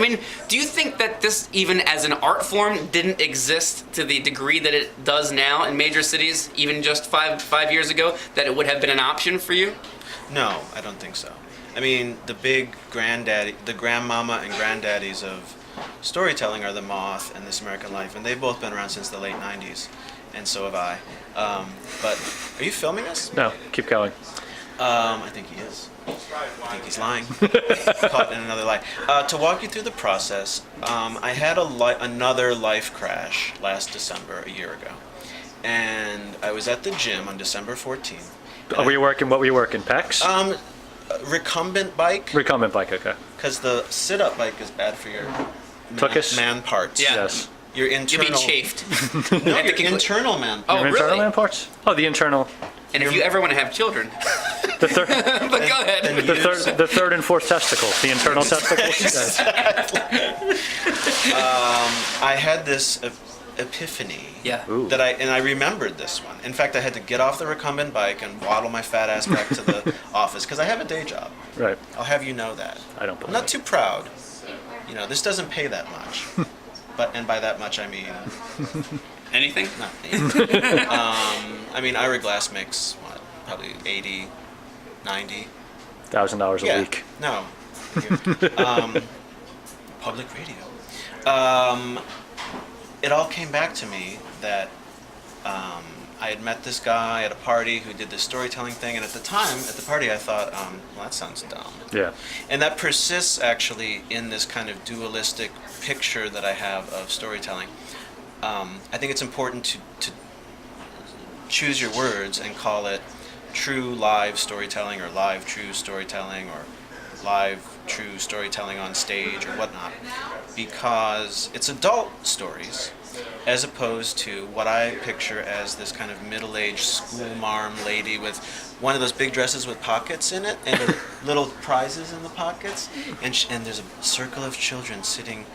mean, do you think that this, even as an art form, didn't exist to the degree that it does now in major cities, even just five years ago, that it would have been an option for you? No, I don't think so. I mean, the big the grandmama and granddaddies of storytelling are The Moth and This American Life, and they've both been around since the late 90s, and so have I. But are you filming us? No, keep going. I think he is. I think he's lying. Caught in another lie. To walk you through the process, I had another life crash last December, a year ago. And I was at the gym on December 14th. What were you working, pecs? Recumbent bike. Recumbent bike, okay. Because the sit-up bike is bad for your man parts. Yeah. Yes. Your internal... You'll be chafed. No, your internal man parts. Oh, Your internal really? man parts? Oh, the internal. And if you ever want to have children, The third, but go ahead. the third and fourth testicles, the internal testicles. I had this epiphany. Yeah. Ooh. I remembered this one. In fact, I had to get off the recumbent bike and waddle my fat ass back to the office because I have a day job. Right. I'll have you know that. I don't I'm believe not it. too proud. You know, this doesn't pay that much. And by that much I mean Anything? nothing. I mean, Ira Glass makes what, probably 80, 90. $1,000 a week. No. Public radio. It all came back to me that I had met this guy at a party who did this storytelling thing, and at the time, at the party, I thought, well, that sounds dumb. Yeah. And that persists actually in this kind of dualistic picture that I have of storytelling. I think it's important to choose your words and call it true live storytelling, or live true storytelling, or live true storytelling on stage, or whatnot, because it's adult stories as opposed to what I picture as this kind of middle-aged schoolmarm lady with one of those big dresses with pockets in it and the little prizes in the pockets, and there's a circle of children sitting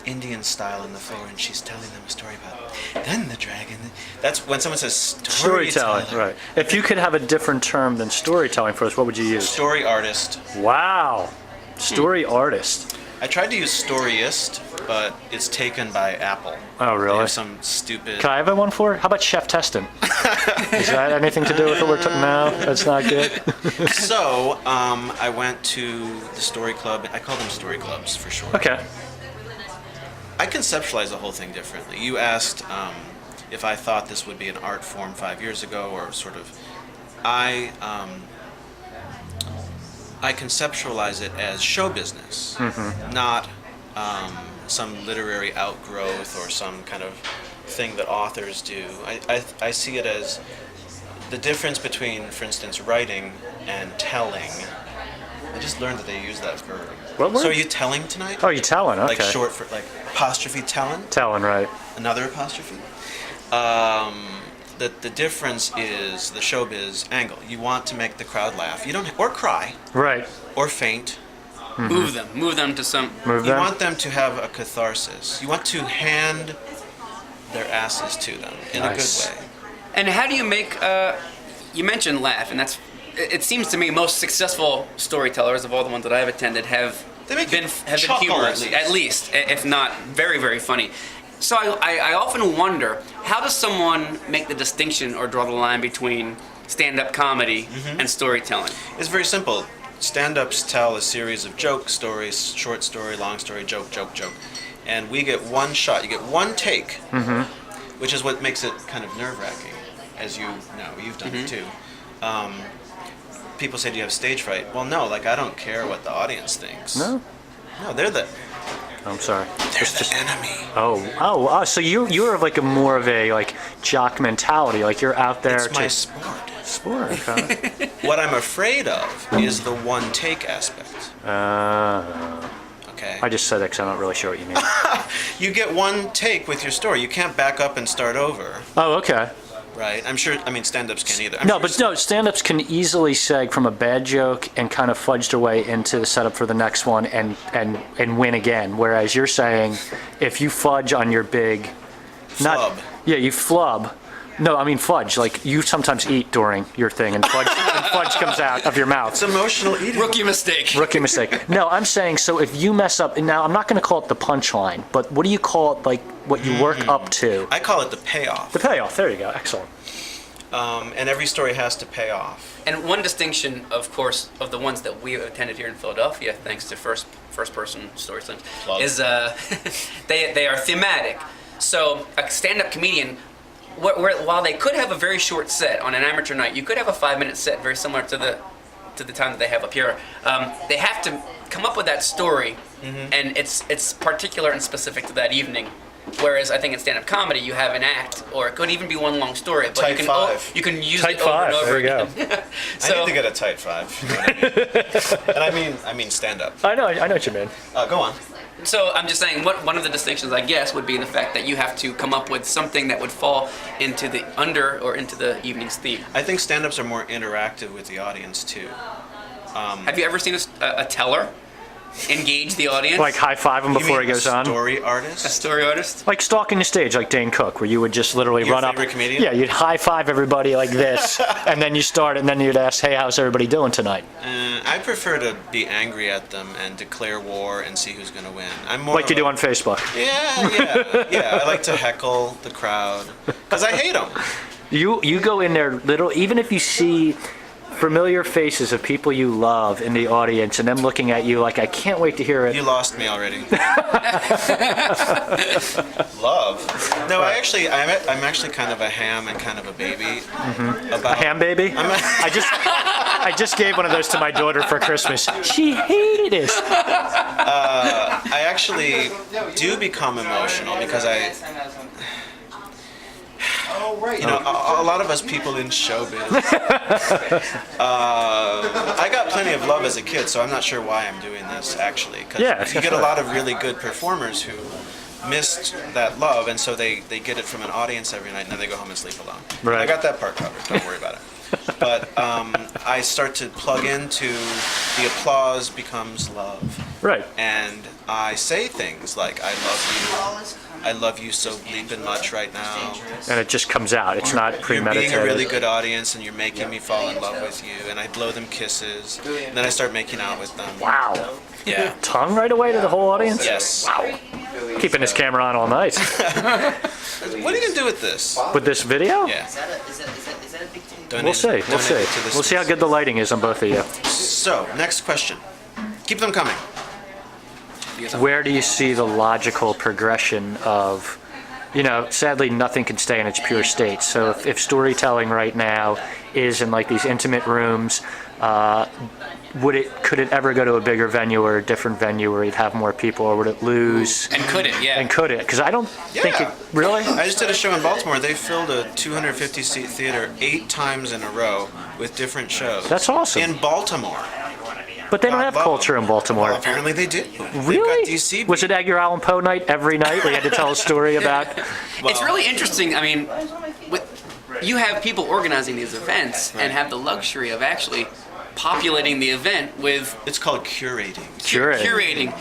Indian style on the floor, and she's telling them a story about then the dragon. That's when someone says storytelling. Right. If you could have a different term than storytelling for us, what would you use? Story artist. Wow. Story artist. I tried to use storyist, but it's taken by Apple. Oh, They really? have some stupid... Can I have one for? How about Chef Teston? Is that anything to do with what we're talking? No, that's not good. So, I went to the story club. I call them story clubs for short. Okay. I conceptualize the whole thing differently. You asked if I thought this would be an art form 5 years ago, or sort of... I conceptualize it as show business, not some literary outgrowth or some kind of thing that authors do. I see it as the difference between, for instance, writing and telling. I just learned that they use that verb. What word? So are you telling tonight? Oh, you telling? Okay. Like short for, like, apostrophe telling? Telling, right. Another apostrophe? The difference is the showbiz angle. You want to make the crowd laugh. You don't, or cry, Right. or faint. Move them to some. Move You them. want them to have a catharsis. You want to hand their asses to them in Nice. a good way. And how do you make? You mentioned laugh, and that's. It seems to me most successful storytellers of all the ones that I've attended have They make been you have been chuckle, humorous, at least. if not very, very funny. So I often wonder, how does someone make the distinction or draw the line between stand-up comedy and storytelling? It's very simple. Stand-ups tell a series of joke stories, short story, long story, joke, joke, joke. And we get one shot. You get one take, which is what makes it kind of nerve-wracking, as you know. You've done it too. People say, do you have stage fright? Well, no, like, I don't care what the audience thinks. No? No, they're the I'm sorry. enemy. Oh, so you're like more of a like jock mentality, like you're out there It's my to sport. sport. Okay. What I'm afraid of is the one take aspect. Okay. I just said it 'cause I'm not really sure what you mean. You get one take with your story. You can't back up and start over, Oh, okay. right? I'm sure. I mean, stand-ups can't either. Stand-ups can easily seg from a bad joke and kind of fudge their way into the setup for the next one and win again. Whereas you're saying, if you fudge on your big, Flub. you flub, No, I mean fudge. Like you sometimes eat during your thing, and fudge comes out of your mouth. It's emotional eating. Rookie mistake. Rookie mistake. No, I'm saying so if you mess up, and now I'm not going to call it the punchline, but what do you call it? Like what you work up to? I call it the payoff. The payoff. There you go. Excellent. And every story has to pay off. And one distinction, of course, of the ones that we have attended here in Philadelphia, thanks to first person story slams, Love. is they are thematic. So a stand-up comedian, while they could have a very short set on an amateur night, you could have a 5-minute set very similar to the time that they have up here. They have to come up with that story, and it's particular and specific to that evening. Whereas I think in stand-up comedy you have an act, or it could even be one long story, but Tight five. you can use Tight it over five, and over there you again. go. I need to get a tight five. You know what I mean? And I mean stand up. I know what you mean. Go on. So I'm just saying, one of the distinctions, I guess, would be the fact that you have to come up with something that would fall into the into the evening's theme. I think stand-ups are more interactive with the audience too. Have you ever seen a teller engage the audience? Like high five him before he goes on. Story a artist. story artist? Like stalking the stage, like Dane Cook, where you would just literally Your run up. favorite comedian? Yeah, you'd high five everybody like this, and then you start, and then you'd ask, "Hey, how's everybody doing tonight?" I prefer to be angry at them and declare war and see who's going to win. I'm more Like you of do on Facebook. Yeah. I like to heckle the crowd because I hate them. You go in there even if you see familiar faces of people you love in the audience, and them looking at you like, I can't wait to hear it. You lost me already. Love. No, I'm actually kind of a ham and kind of a baby. A ham baby? I just gave one of those to my daughter for Christmas. She hated it. I actually do become emotional because a lot of us people in showbiz. I got plenty of love as a kid, so I'm not sure why I'm doing this actually. Because you get a lot of really good performers who missed that love, and so they get it from an audience every night, and then they go home and sleep alone. Right. I got that part covered. Don't worry about it. But I start to plug into the applause becomes love. Right. And I say things like, I love you so bleeping much right now. And it just comes out. It's not You're premeditated. being a really good audience and you're making me fall in love with you. And I blow them kisses. And then I start making out with them. Wow. Yeah. Tongue right away to the whole audience? Yes. Wow. Keeping his camera on all night. What are you going to do with this? With this video? Yeah. Is that a big thing? We'll see. We'll Donate see. it to this We'll see how place. good the lighting is on both of you. So, next question. Keep them coming. Where do you see the logical progression of, sadly nothing can stay in its pure state. So if storytelling right now is in like these intimate rooms, could it ever go to a bigger venue or a different venue where you'd have more people, or would it lose? And could it? Yeah. And could it? Because I don't think it Yeah. really. I just did a show in Baltimore. They filled a 250-seat theater 8 times in a row with different shows. That's awesome. In Baltimore. But they don't have Love culture them. in Baltimore. Well, apparently they do. Really? They've got DC. Was it Edgar Allan Poe night every night where you had to tell a story about? It's really interesting. I mean, you have people organizing these events and have the luxury of actually populating the event with It's called curating. curating.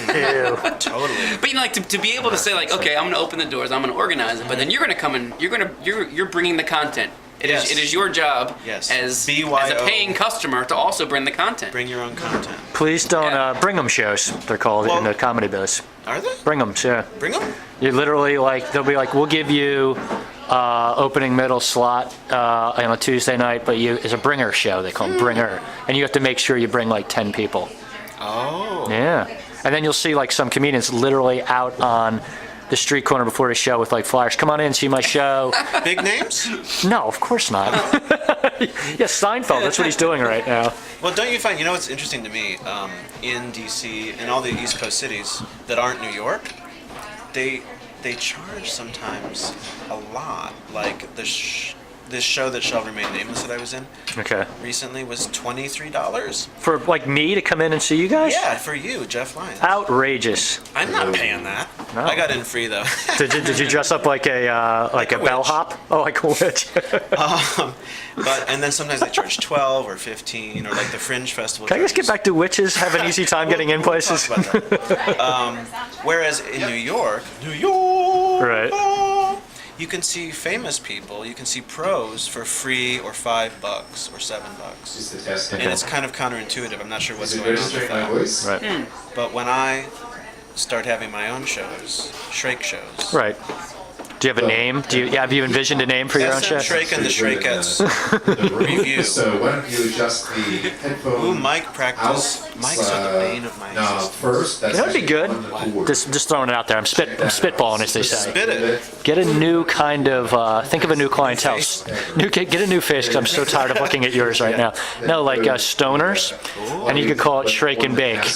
Ew. Totally. But like to be able to say like, okay, I'm going to open the doors, I'm going to organize it, but then you're going to come in, you're bringing the content. It Yes. is your job Yes. as BYO. a paying customer to also bring the content. Bring your own content. Please don't Yeah. bring 'em shows. They're called in Well- the comedy biz. Are they? Bring 'em, yeah. Bring them? You literally they'll be like, we'll give you opening middle slot on a Tuesday night, but it's a bringer show. They call them bringer, and you have to make sure you bring like 10 people. Oh. Yeah, and then you'll see like some comedians literally out on the street corner before a show with like flyers. Come on in, see my show. Big names? No, of course not. Yeah, Seinfeld. That's what he's doing right now. Well, don't you find, what's interesting to me, in DC and all the East Coast cities that aren't New York, they charge sometimes a lot. Like this show that shall remain nameless that I was in Okay. recently was $23. For like me to come in and see you guys? Yeah, for you, Jeff Lyons. Outrageous. I'm not paying that. No. I got in free though. Did you dress up like a Like a bellhop? Oh, like a witch. And then sometimes they charge 12 or 15, or like the Fringe Festival. Can I just get back to witches? Have an easy time getting in places. Talk about that. Whereas in New York, Right. you can see famous people, you can see pros for free or $5 or $7. Just the test. And it's kind of counterintuitive. I'm not sure what's Is it going on with registering my that. voice? Right. But when I start having my own shows, Shrake shows, Right. Do you have a name? Have you envisioned a name for your own SM show? Shrake and the Shrakettes The room. review. So why don't you adjust the headphone? Ooh, mic practice. Mics are the bane of my No, existence. first. That's You know what'd be actually good? one of the cool words. Just throwing it out there. I'm spitballing, as they say. Spit it. Get a new kind of, think of a new clientele. Get a new face, because I'm so tired of looking at yours right now. No, like stoners, and you could call it Shrake and Bake.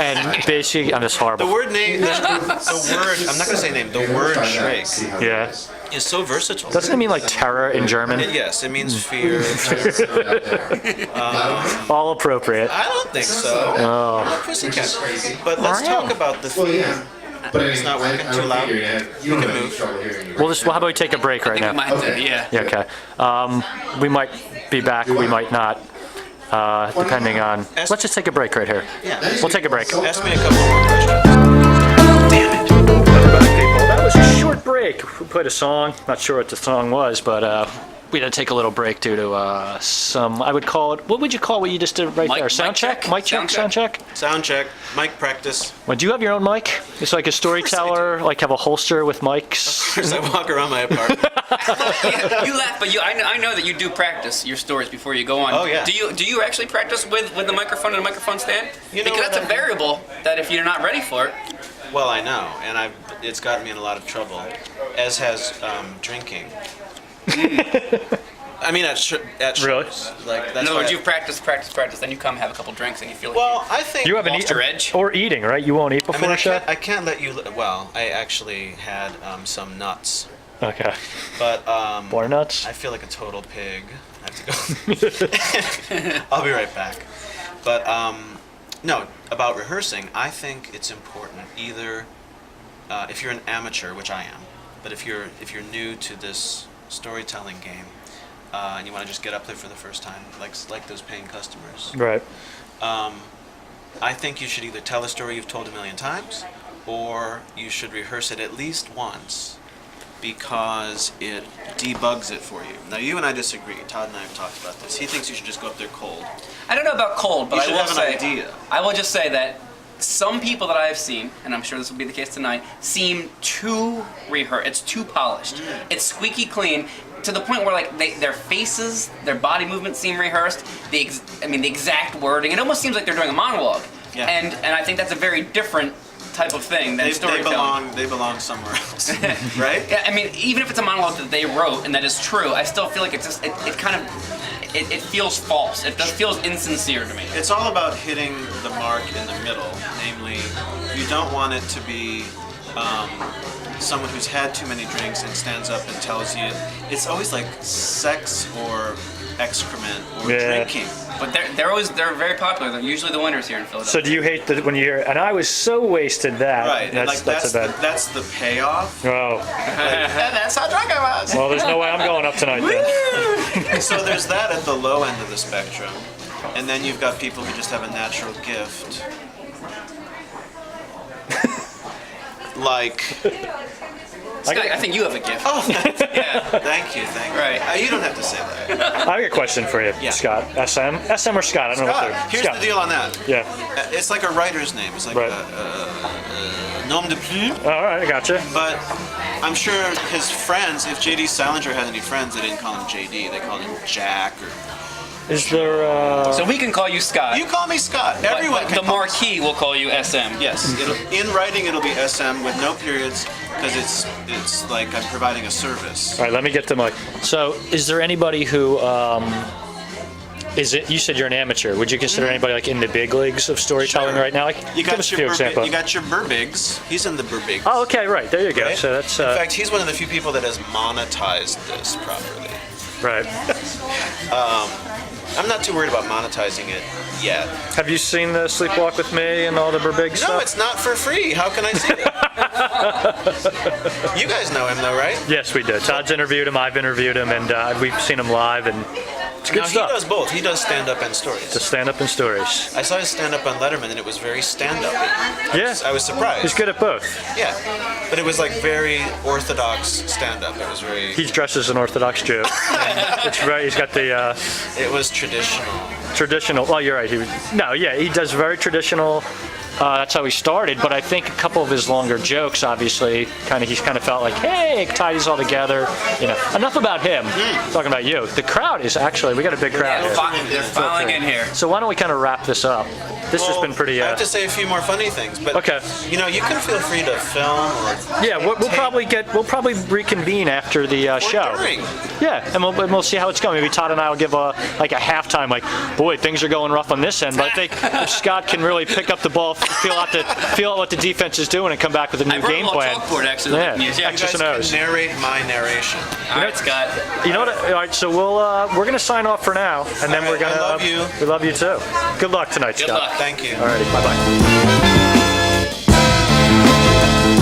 And basically, I'm just horrible. The word name, the word, I'm not going to say name, the word Shrake Yeah. is so versatile. Doesn't it mean like terror in German? Yes, it means fear. All appropriate. I don't think so. Oh. I'm a pussycat. But let's talk about the Well, theme. yeah. But It's not working too loud. You don't have any trouble hearing me. Well, how about we take a break right I think now? we might do, yeah. Yeah, okay. We might be back, we might not, depending on... Let's just take a break right here. Yeah. We'll take a break. Ask me a couple more questions. Welcome back, people. That was a short break. We played a song. Not sure what the song was, but we had to take a little break due to some, I would call it, what would you call what you just did right there? Sound check? Mic check? Sound check? Sound check, mic practice. Well, do you have your own mic? It's like a storyteller, like have a holster with mics? As I walk around my apartment. You laugh, but I know that you do practice your stories before you go on. Oh, yeah. Do you actually practice with the microphone and a microphone stand? You know because what that's a variable that if you're not ready for it. Well, I know, and it's gotten me in a lot of trouble, as has drinking. I mean, at shows. Really? Like, that's In other why words, you practice, then you come have a couple drinks and you feel like Well, I think... You haven't Lost your eaten, edge? or eating, right? You won't eat I before mean, a show? I can't let you... Well, I actually had some nuts, Okay. but More nuts? I feel like a total pig. I have to go. I'll be right back. But no, about rehearsing, I think it's important either if you're an amateur, which I am, but if you're new to this storytelling game and you want to just get up there for the first time, like those paying customers, Right. I think you should either tell a story you've told a million times, or you should rehearse it at least once, because it debugs it for you. Now, you and I disagree. Todd and I have talked about this. He thinks you should just go up there cold. I don't know about cold, but You I should will have an say idea. I will just say that some people that I have seen, and I'm sure this will be the case tonight, seem too rehearsed. It's too polished. It's squeaky clean to the point where like their faces, their body movements seem rehearsed. The exact wording. It almost seems like they're doing a monologue. Yeah. And I think that's a very different type of thing than They storytelling. belong somewhere else, right? Yeah, I mean, even if it's a monologue that they wrote and that is true, I still feel like it's just it kind of it feels false. It just feels insincere to me. It's all about hitting the mark in the middle. Namely, you don't want it to be someone who's had too many drinks and stands up and tells you. It's always like sex or excrement or Yeah. drinking. But they're very popular. They're usually the winners here in Philadelphia. So do you hate when you hear, and I was so wasted that. Right, and like That's a bad. that's the payoff. Oh, That's how drunk I was. well, there's no way I'm going up tonight then. So there's that at the low end of the spectrum, and then you've got people who just have a natural gift. Like, Scott, I think you have a gift. oh, Yeah. thank you. Right. You don't have to say that. I got a question for you, Yeah. Scott. SM or Scott? I don't know what they're. Here's Scott. the deal on that. Yeah. It's like a writer's name. It's like Right. a nom de plume. All right, I gotcha. But I'm sure his friends, if J.D. Salinger had any friends, they didn't call him J.D. They called him Jack. Or Is there? So we can call you Scott. you call me Scott. but Everyone can the call me marquee will call you SM. Yes, in writing it'll be SM with no periods because it's like I'm providing a service. All right, let me get to my. So, is there anybody who? Is it? You said you're an amateur. Would you consider anybody like in the big leagues of storytelling Sure. right now? Like, You give us a few examples. you got your Burbigs. He's in the Burbigs. Oh, okay, right. There you go. right? So that's in fact, he's one of the few people that has monetized this properly. right. I'm not too worried about monetizing it yet. Have you seen the Sleepwalk with Me and all the Burbig No, stuff? it's not for free. How can I see it? You guys know him though, right? Yes, we did. Todd's interviewed him. I've interviewed him, and we've seen him live, and It's good Now, stuff. he does both. He does stand-up and stories. The stand-up and stories. I saw his stand-up on Letterman, and it was very stand-up. Yeah. I was surprised. He's good at both. Yeah, but it was like very orthodox stand-up. It was very. He's dressed as an Orthodox Jew. It's right. He's got the It was traditional. traditional. Well, you're right. He does very traditional. That's how he started, but I think a couple of his longer jokes, obviously, he's kind of felt like, hey, tie these all together. Enough about him. Talking about you. The crowd is actually, we got a big crowd here. They're filing in here. So why don't we kind of wrap this up? This has been pretty. I have to say a few more funny things, but Okay. you can feel free to film or. Yeah, we'll probably reconvene after the show. During. Yeah, and we'll see how it's going. Maybe Todd and I will give a halftime, like, boy, things are going rough on this end. But I think if Scott can really pick up the ball, feel out what the defense is doing, and come back with a new game plan. Chalkboard, actually. Yeah. You X's guys and O's. can narrate my narration. All right, Scott. You know what? All right, so we're gonna sign off for now, and then All we're right, gonna. I love you. We love you too. Good luck tonight, Good Scott. luck. Thank you. All righty, bye bye.